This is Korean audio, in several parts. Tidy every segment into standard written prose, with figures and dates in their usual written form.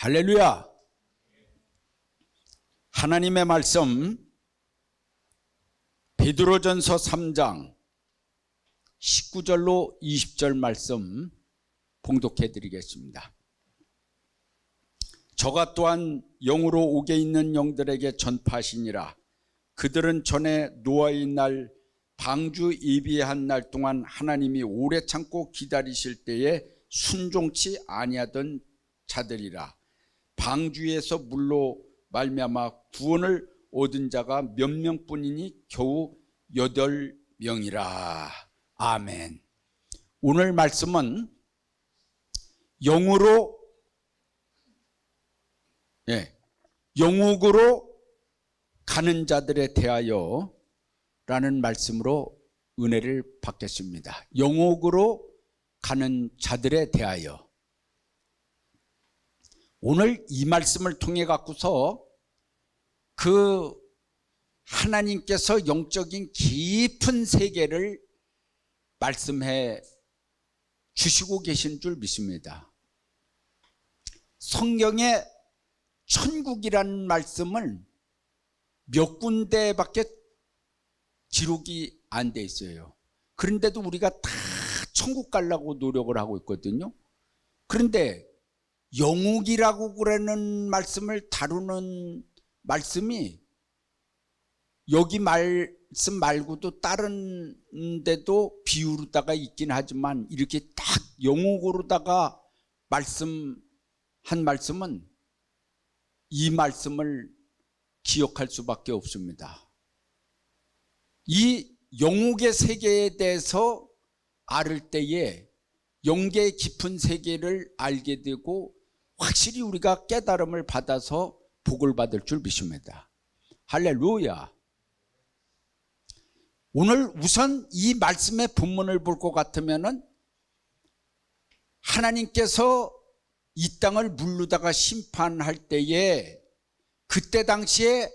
할렐루야. 하나님의 말씀 베드로전서 3장 19절로 20절 말씀 봉독해 드리겠습니다. 저가 또한 영으로 옥에 있는 영들에게 전파하시니라. 그들은 전에 노아의 날 방주 예비한 날 동안 하나님이 오래 참고 기다리실 때에 순종치 아니하던 자들이라. 방주에서 물로 말미암아 구원을 얻은 자가 몇 명뿐이니 겨우 8명이라. 아멘. 오늘 말씀은 영옥으로 가는 자들에 대하여 라는 말씀으로 은혜를 받겠습니다. 영옥으로 가는 자들에 대하여. 오늘 이 말씀을 통해 갖고서 그 하나님께서 영적인 깊은 세계를 말씀해 주시고 계신 줄 믿습니다. 성경에 천국이라는 말씀을 몇 군데밖에 기록이 안 돼 있어요. 그런데도 우리가 다 천국 가려고 노력을 하고 있거든요. 그런데 영옥이라고 그러는 말씀을 다루는 말씀이 여기 말씀 말고도 다른 데도 비유로다가 있긴 하지만 이렇게 딱 영옥으로다가 말씀한 말씀은 이 말씀을 기억할 수밖에 없습니다. 이 영옥의 세계에 대해서 알을 때에 영계의 깊은 세계를 알게 되고 확실히 우리가 깨달음을 받아서 복을 받을 줄 믿습니다. 할렐루야. 오늘 우선 이 말씀의 본문을 볼 것 같으면은 하나님께서 이 땅을 물르다가 심판할 때에 그때 당시에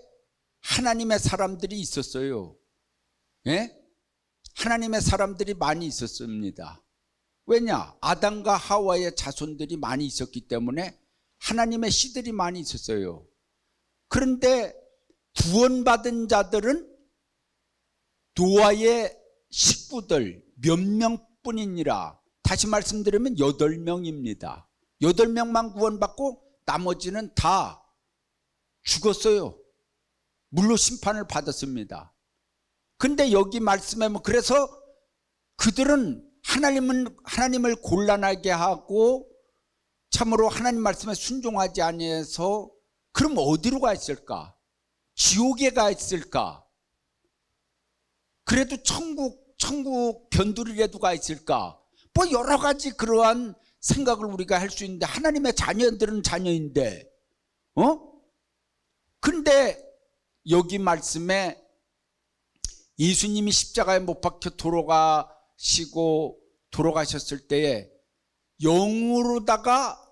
하나님의 사람들이 있었어요. 예? 하나님의 사람들이 많이 있었습니다. 왜냐? 아담과 하와의 자손들이 많이 있었기 때문에 하나님의 씨들이 많이 있었어요. 그런데 구원받은 자들은 노아의 식구들 몇 명뿐이니라. 다시 말씀드리면 8명입니다. 8명만 구원받고 나머지는 다 죽었어요. 물로 심판을 받았습니다. 근데 여기 말씀에 그래서 그들은 하나님을 곤란하게 하고 참으로 하나님 말씀에 순종하지 아니해서 그럼 어디로 가 있을까? 지옥에 가 있을까? 그래도 천국 변두리라도 가 있을까? 뭐 여러 가지 그러한 생각을 우리가 할 수 있는데 하나님의 자녀들은 자녀인데 그런데 여기 말씀에 예수님이 십자가에 못 박혀 돌아가셨을 때에 영으로다가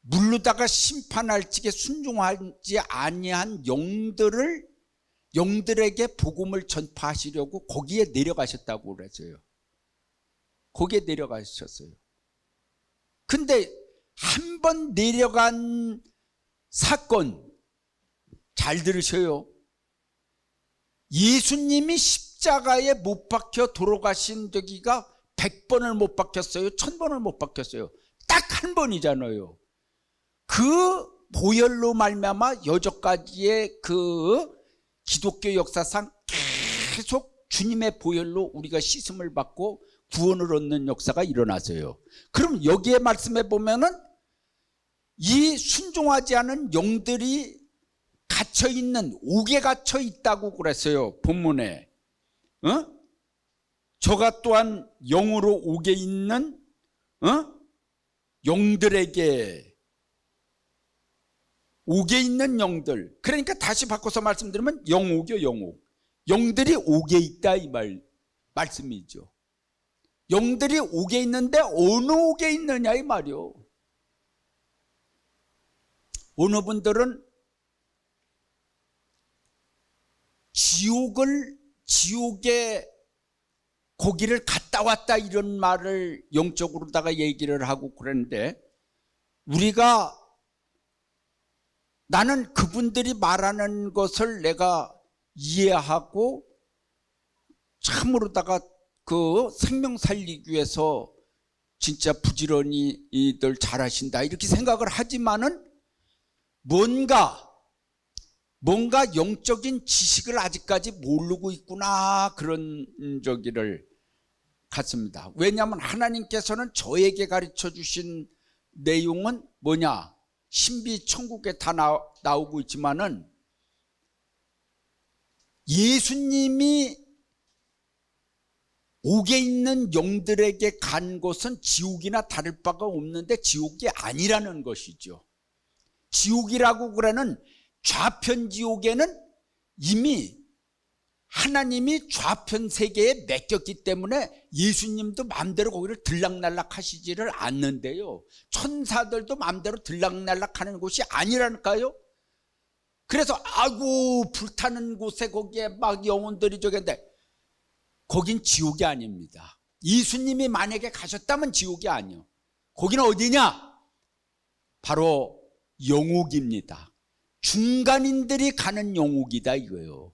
물로다가 심판할 적에 순종하지 아니한 영들에게 복음을 전파하시려고 거기에 내려가셨다고 그랬어요. 거기에 내려가셨어요. 근데 한 번 내려간 사건 잘 들으셔요. 예수님이 십자가에 못 박혀 돌아가신 저기가 100번을 못 박혔어요? 1000번을 못 박혔어요? 딱 한 번이잖아요. 그 보혈로 말미암아 여전까지의 그 기독교 역사상 계속 주님의 보혈로 우리가 씻음을 받고 구원을 얻는 역사가 일어났어요. 그럼 여기에 말씀해 보면은 이 순종하지 않은 영들이 갇혀있는 옥에 갇혀 있다고 그랬어요. 본문에. 저가 또한 영으로 옥에 있는 영들에게 옥에 있는 영들. 그러니까 다시 바꿔서 말씀드리면 영옥이요, 영옥. 영들이 옥에 있다 이 말씀이죠. 영들이 옥에 있는데 어느 옥에 있느냐 이 말이요. 어느 분들은 지옥의 거기를 갔다 왔다 이런 말을 영적으로다가 얘기를 하고 그랬는데, 우리가 나는 그분들이 말하는 것을 내가 이해하고 참으로다가 그 생명 살리기 위해서 진짜 부지런히 이들 잘하신다 이렇게 생각을 하지만은 뭔가 영적인 지식을 아직까지 모르고 있구나 그런 저기를 갖습니다. 왜냐하면 하나님께서는 저에게 가르쳐 주신 내용은 뭐냐, 신비 천국에 다 나오고 있지만은 예수님이 옥에 있는 영들에게 간 곳은 지옥이나 다를 바가 없는데 지옥이 아니라는 것이죠. 지옥이라고 그러는 좌편 지옥에는 이미 하나님이 좌편 세계에 맡겼기 때문에 예수님도 마음대로 거기를 들락날락 하시지를 않는데요, 천사들도 마음대로 들락날락 하는 곳이 아니라니까요. 그래서 아이고 불타는 곳에 거기에 막 영혼들이 저긴데 거긴 지옥이 아닙니다. 예수님이 만약에 가셨다면 지옥이 아니요, 거기는 어디냐, 바로 영옥입니다. 중간인들이 가는 영옥이다 이거예요.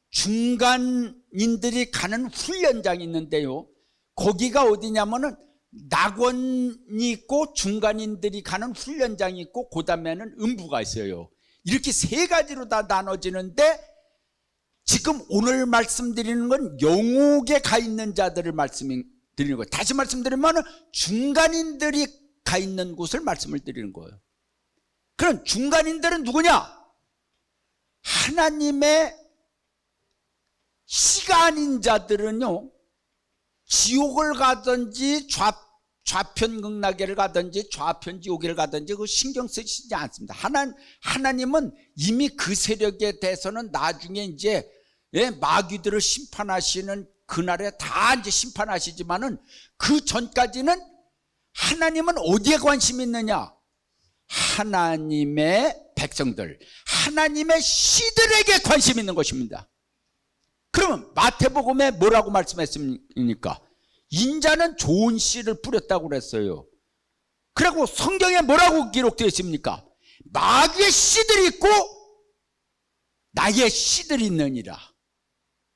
중간인들이 가는 훈련장이 있는데요, 거기가 어디냐면은 낙원이 있고 중간인들이 가는 훈련장이 있고 그 다음에는 음부가 있어요. 이렇게 세 가지로 다 나눠지는데 지금 오늘 말씀드리는 건 영옥에 가 있는 자들을 말씀드리는 거예요. 다시 말씀드리면 중간인들이 가 있는 곳을 말씀을 드리는 거예요. 그럼 중간인들은 누구냐? 하나님의 씨가 아닌 자들은요, 지옥을 가든지 좌편 극락에를 가든지 좌편 지옥을 가든지 그 신경 쓰시지 않습니다. 하나님은 이미 그 세력에 대해서는 나중에 이제 마귀들을 심판하시는 그날에 다 이제 심판하시지만은 그 전까지는 하나님은 어디에 관심이 있느냐? 하나님의 백성들, 하나님의 씨들에게 관심이 있는 것입니다. 그러면 마태복음에 뭐라고 말씀했습니까? 인자는 좋은 씨를 뿌렸다고 그랬어요. 그리고 성경에 뭐라고 기록되어 있습니까? 마귀의 씨들이 있고 나의 씨들이 있느니라.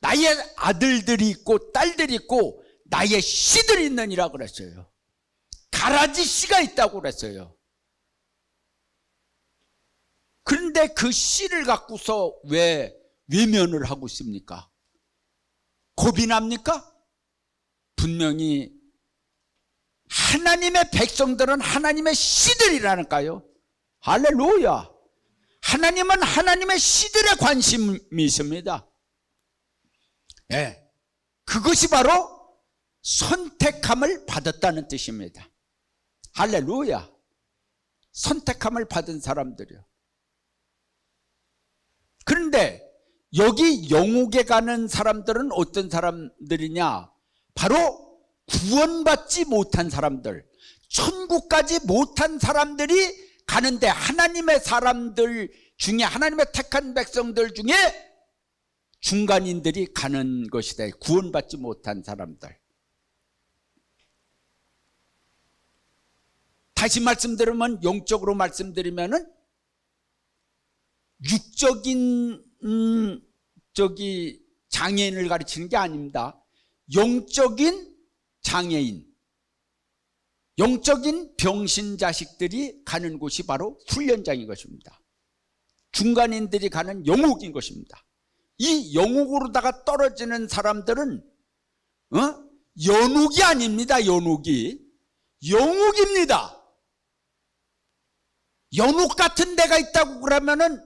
나의 아들들이 있고 딸들이 있고 나의 씨들이 있느니라 그랬어요. 가라지 씨가 있다고 그랬어요. 그런데 그 씨를 갖고서 왜 외면을 하고 있습니까? 겁이 납니까? 분명히 하나님의 백성들은 하나님의 씨들이라니까요. 할렐루야. 하나님은 하나님의 씨들의 관심이 있습니다. 네. 그것이 바로 선택함을 받았다는 뜻입니다. 할렐루야. 선택함을 받은 사람들이요. 그런데 여기 영옥에 가는 사람들은 어떤 사람들이냐? 바로 구원받지 못한 사람들, 천국까지 못한 사람들이 가는데, 하나님의 사람들 중에, 하나님의 택한 백성들 중에 중간인들이 가는 것이다. 구원받지 못한 사람들. 다시 말씀드리면, 영적으로 말씀드리면은 육적인 장애인을 가르치는 게 아닙니다. 영적인 장애인, 영적인 병신 자식들이 가는 곳이 바로 훈련장인 것입니다. 중간인들이 가는 영옥인 것입니다. 이 영옥으로다가 떨어지는 사람들은 연옥이 아닙니다. 연옥이 영옥입니다. 연옥 같은 데가 있다고 그러면은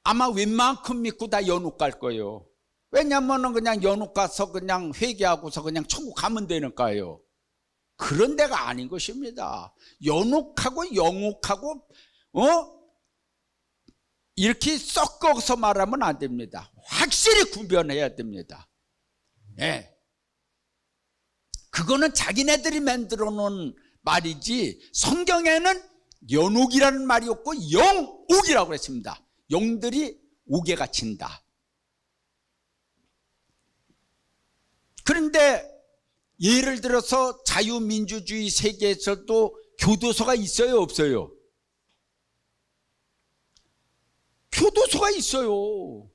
아마 웬만큼 믿고 다 연옥 갈 거예요. 왜냐면은 그냥 연옥 가서 그냥 회개하고서 그냥 천국 가면 되니까요. 그런 데가 아닌 것입니다. 연옥하고 영옥하고 이렇게 섞어서 말하면 안 됩니다. 확실히 구별해야 됩니다. 예. 그거는 자기네들이 만들어 놓은 말이지, 성경에는 연옥이라는 말이 없고 영옥이라고 했습니다. 영들이 옥에 갇힌다. 그런데 예를 들어서 자유민주주의 세계에서도 교도소가 있어요, 없어요? 교도소가 있어요.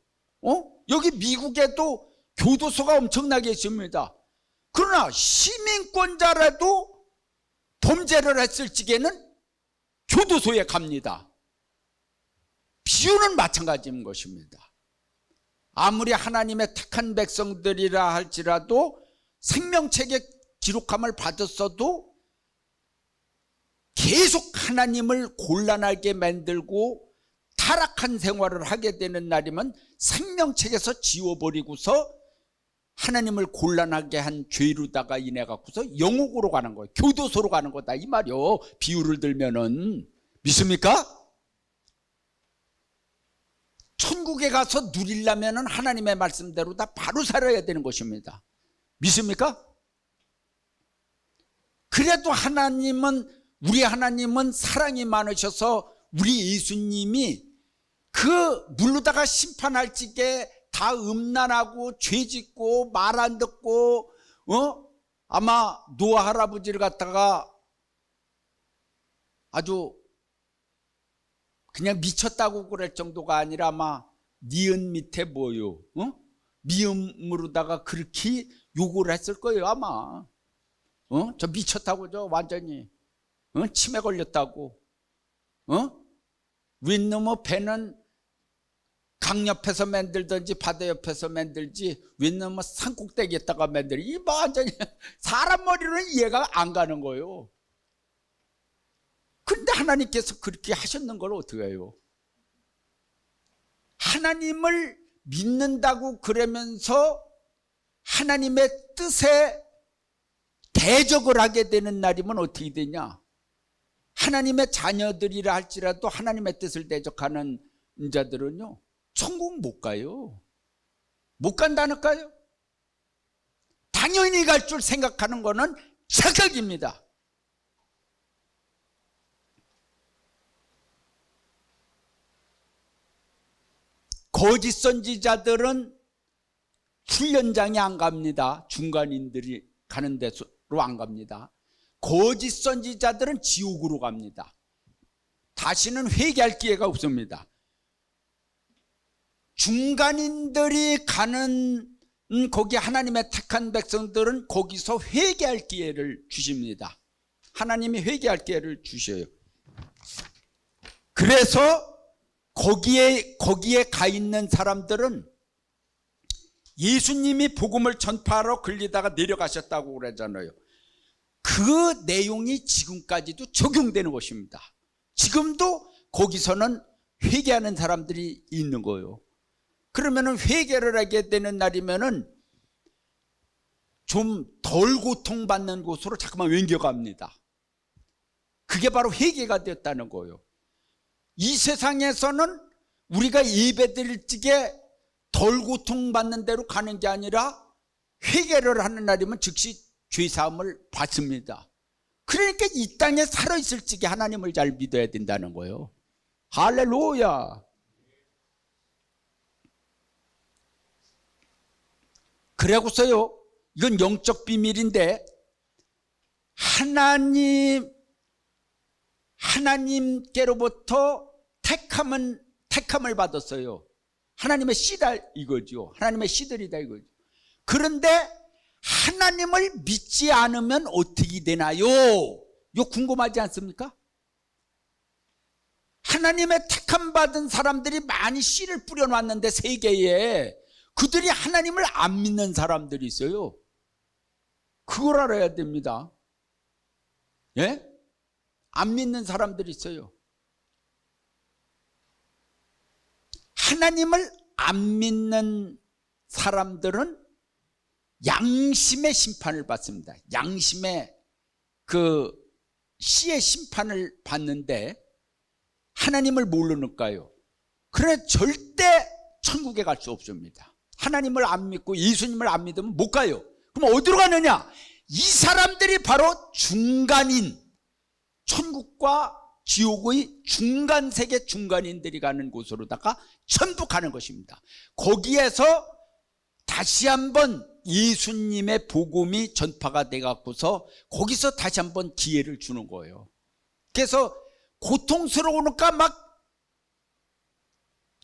여기 미국에도 교도소가 엄청나게 있습니다. 그러나 시민권자라도 범죄를 했을 적에는 교도소에 갑니다. 비유는 마찬가지인 것입니다. 아무리 하나님의 택한 백성들이라 할지라도 생명책에 기록함을 받았어도 계속 하나님을 곤란하게 만들고 타락한 생활을 하게 되는 날이면 생명책에서 지워버리고서 하나님을 곤란하게 한 죄로다가 인해 갖고서 영옥으로 가는 거예요. 교도소로 가는 거다 이 말이요. 비유를 들면은 믿습니까? 천국에 가서 누리려면은 하나님의 말씀대로 다 바로 살아야 되는 것입니다. 믿습니까? 그래도 우리 하나님은 사랑이 많으셔서 우리 예수님이 그 물로다가 심판할 적에 다 음란하고 죄짓고 말 안 듣고 아마 노아 할아버지를 갖다가 아주 그냥 미쳤다고 그럴 정도가 아니라 아마 니은 밑에 뭐요? 미음으로다가 그렇게 욕을 했을 거예요 아마. 저 미쳤다고 저 완전히 치매 걸렸다고. 윗놈의 배는 강 옆에서 만들든지 바다 옆에서 만들지 윗놈의 산꼭대기에다가 만들지. 이 완전히 사람 머리로는 이해가 안 가는 거예요. 근데 하나님께서 그렇게 하셨는 걸 어떻게 해요? 하나님을 믿는다고 그러면서 하나님의 뜻에 대적을 하게 되는 날이면 어떻게 되냐? 하나님의 자녀들이라 할지라도 하나님의 뜻을 대적하는 자들은요 천국 못 가요. 못 간다니까요. 당연히 갈 줄 생각하는 거는 착각입니다. 거짓 선지자들은 훈련장에 안 갑니다. 중간인들이 가는 데로 안 갑니다. 거짓 선지자들은 지옥으로 갑니다. 다시는 회개할 기회가 없습니다. 중간인들이 가는 거기 하나님의 택한 백성들은 거기서 회개할 기회를 주십니다. 하나님이 회개할 기회를 주셔요. 그래서 거기에 가 있는 사람들은 예수님이 복음을 전파하러 걸리다가 내려가셨다고 그러잖아요. 그 내용이 지금까지도 적용되는 것입니다. 지금도 거기서는 회개하는 사람들이 있는 거예요. 그러면은 회개를 하게 되는 날이면은 좀 덜 고통받는 곳으로 자꾸만 옮겨갑니다. 그게 바로 회개가 되었다는 거예요. 이 세상에서는 우리가 예배드릴 적에 덜 고통받는 대로 가는 게 아니라 회개를 하는 날이면 즉시 죄사함을 받습니다. 그러니까 이 땅에 살아있을 적에 하나님을 잘 믿어야 된다는 거예요. 할렐루야. 그래고서요, 이건 영적 비밀인데 하나님께로부터 택함을 받았어요. 하나님의 씨다 이거죠. 하나님의 씨들이다 이거죠. 그런데 하나님을 믿지 않으면 어떻게 되나요? 이거 궁금하지 않습니까? 하나님의 택함 받은 사람들이 많이 씨를 뿌려놨는데 세계에 그들이 하나님을 안 믿는 사람들이 있어요. 그걸 알아야 됩니다. 예? 안 믿는 사람들이 있어요. 하나님을 안 믿는 사람들은 양심의 심판을 받습니다. 양심의 그 씨의 심판을 받는데 하나님을 모르니까요. 그래 절대 천국에 갈 수 없습니다. 하나님을 안 믿고 예수님을 안 믿으면 못 가요. 그럼 어디로 가느냐? 이 사람들이 바로 중간인, 천국과 지옥의 중간세계 중간인들이 가는 곳으로다가 전부 가는 것입니다. 거기에서 다시 한번 예수님의 복음이 전파가 돼 갖고서 거기서 다시 한번 기회를 주는 거예요. 그래서 고통스러우니까 막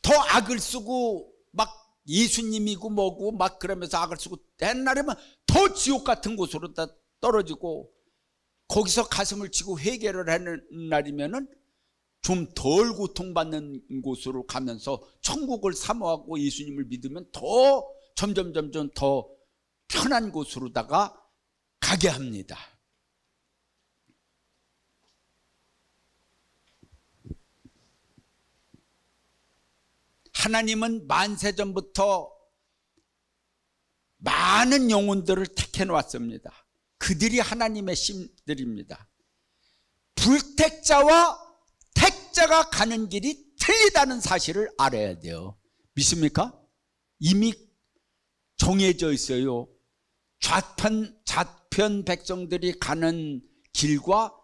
더 악을 쓰고 막 예수님이고 뭐고 막 그러면서 악을 쓰고 옛날에는 더 지옥 같은 곳으로 다 떨어지고 거기서 가슴을 치고 회개를 하는 날이면은 좀 덜 고통받는 곳으로 가면서 천국을 사모하고 예수님을 믿으면 더 점점 더 편한 곳으로다가 가게 합니다. 하나님은 만세전부터 많은 영혼들을 택해 놓았습니다. 그들이 하나님의 신들입니다. 불택자와 택자가 가는 길이 틀리다는 사실을 알아야 돼요. 믿습니까? 이미 정해져 있어요. 좌편 백성들이 가는 길과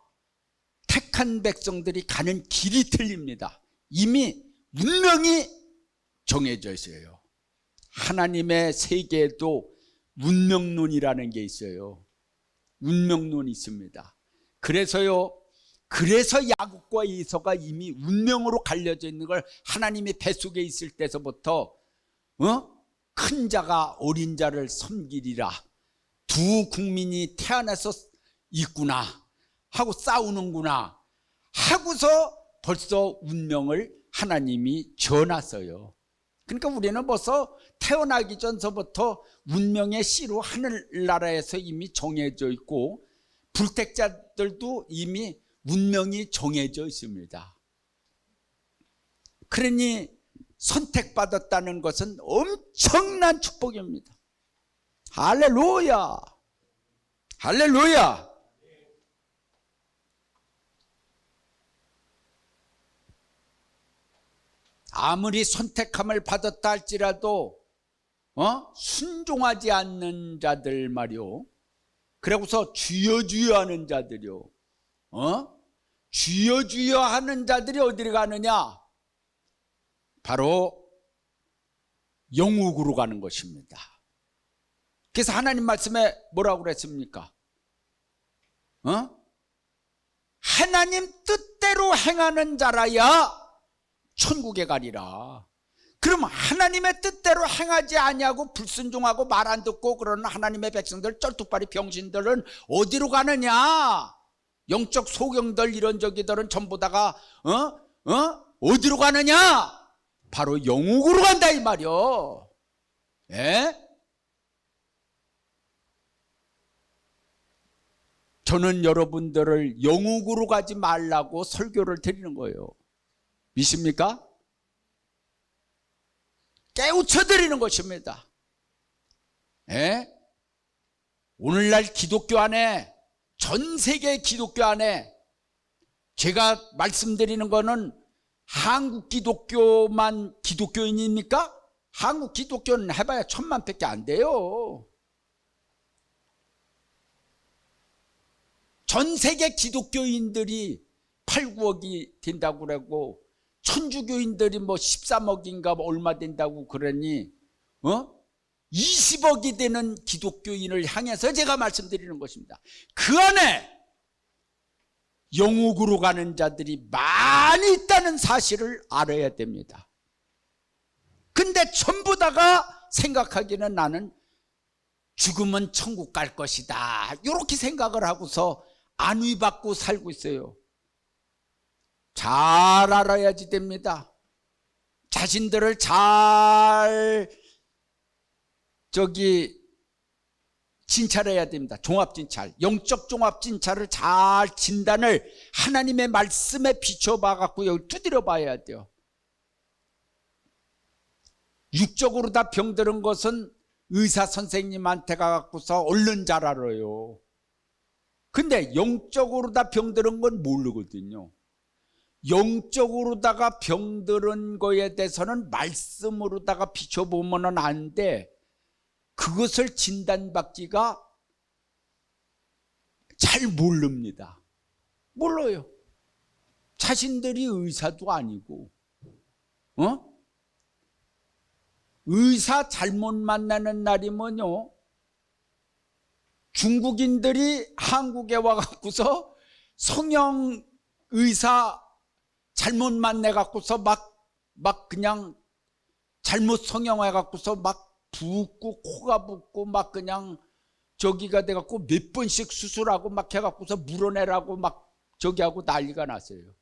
택한 백성들이 가는 길이 틀립니다. 이미 운명이 정해져 있어요. 하나님의 세계에도 운명론이라는 게 있어요. 운명론이 있습니다. 그래서 야곱과 이삭가 이미 운명으로 갈려져 있는 걸 하나님이 뱃속에 있을 때서부터 큰 자가 어린 자를 섬기리라, 두 국민이 태어나서 있구나 하고 싸우는구나 하고서 벌써 운명을 하나님이 정놨어요. 그러니까 우리는 벌써 태어나기 전서부터 운명의 씨로 하늘나라에서 이미 정해져 있고 불택자들도 이미 운명이 정해져 있습니다. 그러니 선택받았다는 것은 엄청난 축복입니다. 할렐루야! 할렐루야! 아무리 선택함을 받았다 할지라도 순종하지 않는 자들 말이요, 그러고서 주여 주여 하는 자들이요, 주여 주여 하는 자들이 어디로 가느냐? 바로 영국으로 가는 것입니다. 그래서 하나님 말씀에 뭐라고 그랬습니까? 하나님 뜻대로 행하는 자라야 천국에 가리라. 그럼 하나님의 뜻대로 행하지 아니하고 불순종하고 말 안 듣고 그러는 하나님의 백성들, 쩔뚝발이 병신들은 어디로 가느냐? 영적 소경들 이런 저기들은 전부 다가 어디로 가느냐? 바로 영국으로 간다 이 말이요. 예? 저는 여러분들을 영국으로 가지 말라고 설교를 드리는 거예요. 믿습니까? 깨우쳐 드리는 것입니다. 예? 오늘날 기독교 안에, 전 세계 기독교 안에 제가 말씀드리는 거는 한국 기독교만 기독교인입니까? 한국 기독교는 해봐야 1000만밖에 안 돼요. 전 세계 기독교인들이 8, 9억이 된다고 그러고 천주교인들이 뭐 13억인가 얼마 된다고 그러니 20억이 되는 기독교인을 향해서 제가 말씀드리는 것입니다. 그 안에 영국으로 가는 자들이 많이 있다는 사실을 알아야 됩니다. 근데 전부 다가 생각하기는 나는 죽으면 천국 갈 것이다, 이렇게 생각을 하고서 안위받고 살고 있어요. 잘 알아야지 됩니다. 자신들을 잘 진찰해야 됩니다. 종합진찰, 영적 종합진찰을 잘 진단을 하나님의 말씀에 비춰봐 갖고 여기 두드려 봐야 돼요. 육적으로 다 병들은 것은 의사 선생님한테 가갖고서 얼른 잘 알아요. 근데 영적으로 다 병들은 건 모르거든요. 영적으로다가 병들은 거에 대해서는 말씀으로다가 비춰보면 아는데 그것을 진단받기가 잘 모릅니다. 몰라요. 자신들이 의사도 아니고 의사 잘못 만나는 날이면요 중국인들이 한국에 와갖고서 성형 의사 잘못 만나갖고서 막 그냥 잘못 성형해갖고서 막 붓고 코가 붓고 막 그냥 저기가 돼갖고 몇 번씩 수술하고 막 해갖고서 물어내라고 막 저기 하고 난리가 났어요.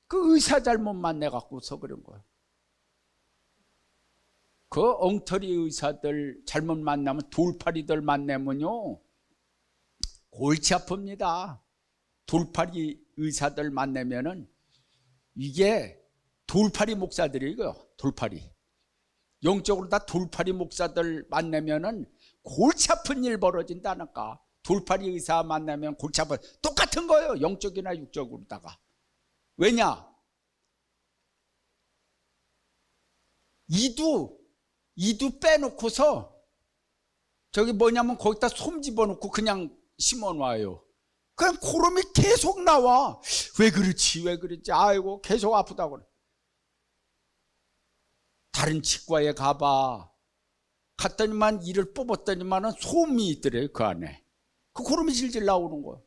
그 의사 잘못 만나갖고서 그런 거예요. 그 엉터리 의사들 잘못 만나면 돌팔이들 만나면요 골치 아픕니다. 돌팔이 의사들 만나면은 이게 돌팔이 목사들이고요. 돌팔이 영적으로 다 돌팔이 목사들 만나면은 골치 아픈 일 벌어진다니까. 돌팔이 의사 만나면 골치 아픈 똑같은 거예요. 영적이나 육적으로다가. 왜냐? 이두 빼놓고서 저기 뭐냐면 거기다 솜 집어넣고 그냥 심어놔요. 그냥 고름이 계속 나와. 왜 그렇지 왜 그렇지 아이고 계속 아프다고 그래. 다른 치과에 가봐. 갔더니만 이를 뽑았더니만 솜이 있더래요. 그 안에 그 고름이 질질 나오는 거야.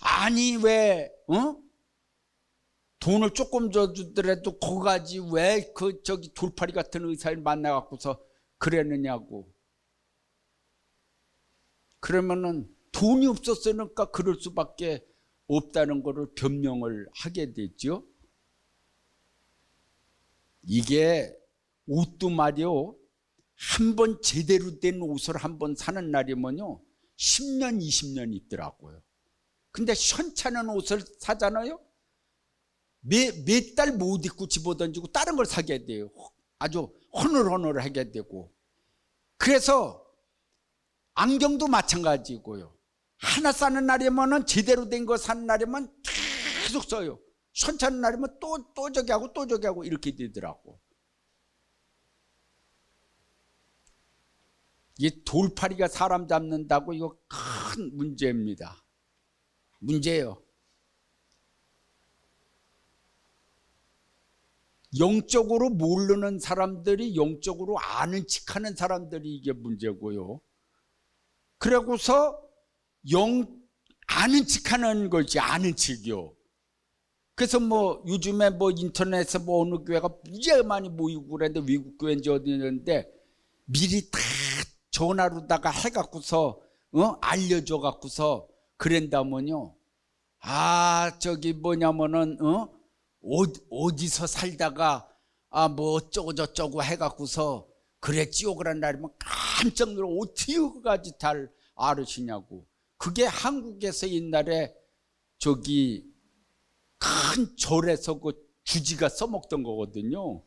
아니 왜 돈을 조금 줘주더라도 거가지 왜 그 저기 돌팔이 같은 의사를 만나갖고서 그랬느냐고. 그러면은 돈이 없었으니까 그럴 수밖에 없다는 것을 변명을 하게 되죠. 이게 옷도 말이요, 한번 제대로 된 옷을 한번 사는 날이면요 10년 20년 입더라고요. 근데 현찮은 옷을 사잖아요. 몇 달 못 입고 집어던지고 다른 걸 사게 돼요. 아주 허늘허늘하게 되고. 그래서 안경도 마찬가지고요. 하나 사는 날이면 제대로 된 거 사는 날이면 계속 써요. 현찮은 날이면 또 저기 하고 또 저기 하고 이렇게 되더라고. 이게 돌팔이가 사람 잡는다고 이거 큰 문제입니다. 문제예요. 영적으로 모르는 사람들이 영적으로 아는 척하는 사람들이 이게 문제고요. 그러고서 아는 척하는 거지. 아는 척이요. 그래서 뭐 요즘에 뭐 인터넷에 뭐 어느 교회가 무지하게 많이 모이고 그랬는데 외국 교회인지 어디였는데 미리 다 전화로다가 해갖고서 알려줘 갖고서 그랬다면요. 저기 뭐냐면은 어디서 살다가 뭐 어쩌고 저쩌고 해갖고서 그랬지요 그런 날이면 깜짝 놀라. 어떻게 그까지 잘 알으시냐고. 그게 한국에서 옛날에 저기 큰 절에서 그 주지가 써먹던 거거든요.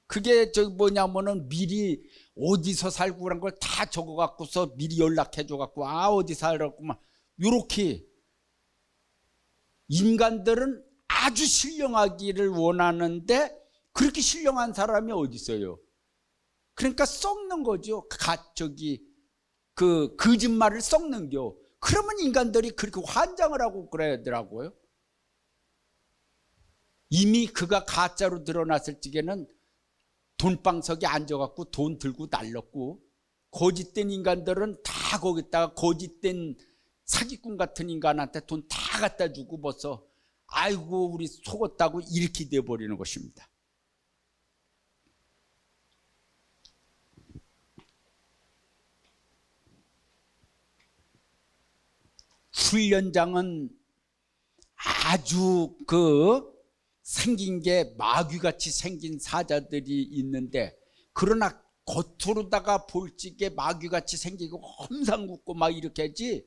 그게 저기 뭐냐면은 미리 어디서 살고 그런 걸 다 적어갖고서 미리 연락해줘갖고 어디 살았구만. 요렇게 인간들은 아주 신령하기를 원하는데 그렇게 신령한 사람이 어디 있어요? 그러니까 썩는 거죠. 그 거짓말을 썩는겨. 그러면 인간들이 그렇게 환장을 하고 그러더라고요. 이미 그가 가짜로 드러났을 적에는 돈방석에 앉아갖고 돈 들고 날렸고, 거짓된 인간들은 다 거기다가 거짓된 사기꾼 같은 인간한테 돈 다 갖다 주고 벌써 아이고 우리 속았다고 이렇게 돼버리는 것입니다. 훈련장은 아주 생긴 게 마귀같이 생긴 사자들이 있는데, 그러나 겉으로다가 볼 적에 마귀같이 생기고 험상궂고 막 이렇게 하지,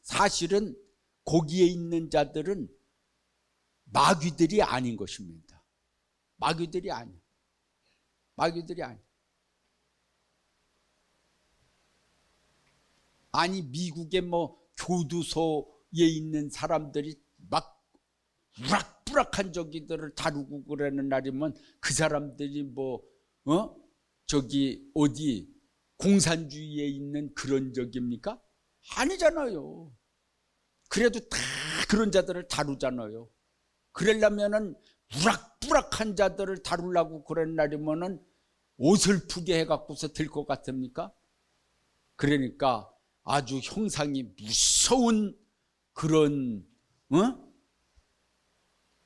사실은 거기에 있는 자들은 마귀들이 아닌 것입니다. 마귀들이 아니에요. 마귀들이 아니에요. 아니 미국의 뭐 교두소에 있는 사람들이 막 우락부락한 저기들을 다루고 그러는 날이면 그 사람들이 저기 어디 공산주의에 있는 그런 적입니까? 아니잖아요. 그래도 다 그런 자들을 다루잖아요. 그러려면은 우락부락한 자들을 다루려고 그런 날이면은 어설프게 해갖고서 될 것 같습니까? 그러니까 아주 형상이 무서운 그런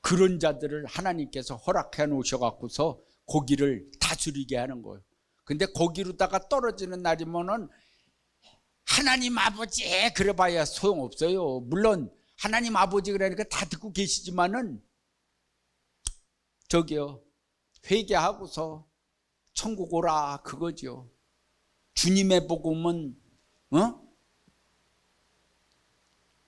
그런 자들을 하나님께서 허락해 놓으셔갖고서 거기를 다스리게 하는 거예요. 근데 거기로다가 떨어지는 날이면은 하나님 아버지 그래봐야 소용없어요. 물론 하나님 아버지 그러니까 다 듣고 계시지만은 저기요, 회개하고서 천국 오라 그거죠. 주님의 복음은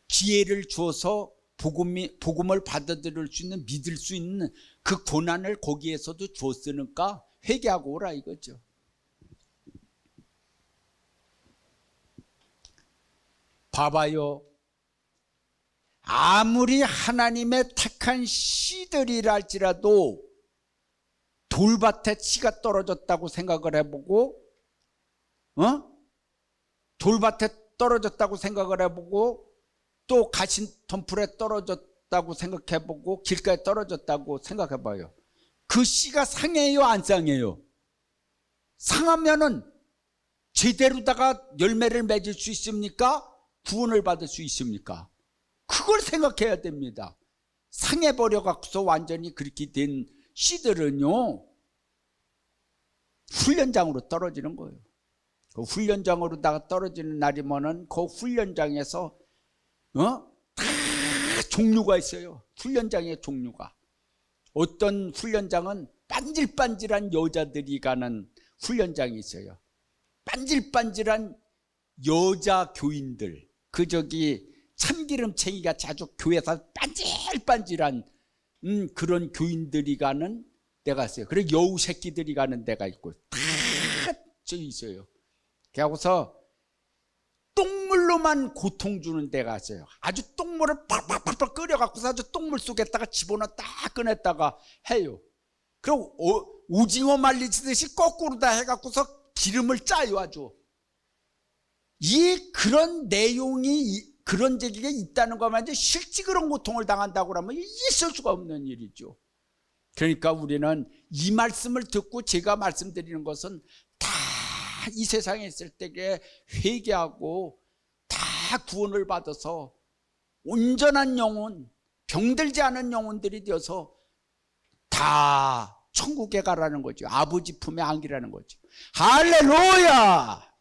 기회를 주어서 복음을 받아들일 수 있는, 믿을 수 있는 그 고난을 거기에서도 주었으니까 회개하고 오라 이거죠. 봐봐요. 아무리 하나님의 택한 씨들이라 할지라도 돌밭에 씨가 떨어졌다고 생각을 해보고 돌밭에 떨어졌다고 생각을 해보고 또 가신 덤불에 떨어졌다고 생각해보고 길가에 떨어졌다고 생각해봐요. 그 씨가 상해요 안 상해요? 상하면은 제대로다가 열매를 맺을 수 있습니까? 구원을 받을 수 있습니까? 그걸 생각해야 됩니다. 상해버려갖고서 완전히 그렇게 된 씨들은요 훈련장으로 떨어지는 거예요. 그 훈련장으로다가 떨어지는 날이면은 그 훈련장에서 다 종류가 있어요. 훈련장의 종류가. 어떤 훈련장은 반질반질한 여자들이 가는 훈련장이 있어요. 반질반질한 여자 교인들, 그 저기 참기름챙이가 자주 교회에서 반질반질한 그런 교인들이 가는 데가 있어요. 그리고 여우 새끼들이 가는 데가 있고 다 저기 있어요. 그래서 똥물로만 고통 주는 데가 있어요. 아주 똥물을 팍팍팍 끓여갖고서 아주 똥물 속에다가 집어넣어 딱 꺼냈다가 해요. 그리고 오징어 말리듯이 거꾸로 다 해갖고서 기름을 짜요. 아주 그런 내용이 그런 얘기가 있다는 것만 이제 실제 그런 고통을 당한다고 하면 있을 수가 없는 일이죠. 그러니까 우리는 이 말씀을 듣고 제가 말씀드리는 것은 다 이 세상에 있을 때에 회개하고 다 구원을 받아서 온전한 영혼, 병들지 않은 영혼들이 되어서 다 천국에 가라는 거죠. 아버지 품에 안기라는 거죠. 할렐루야!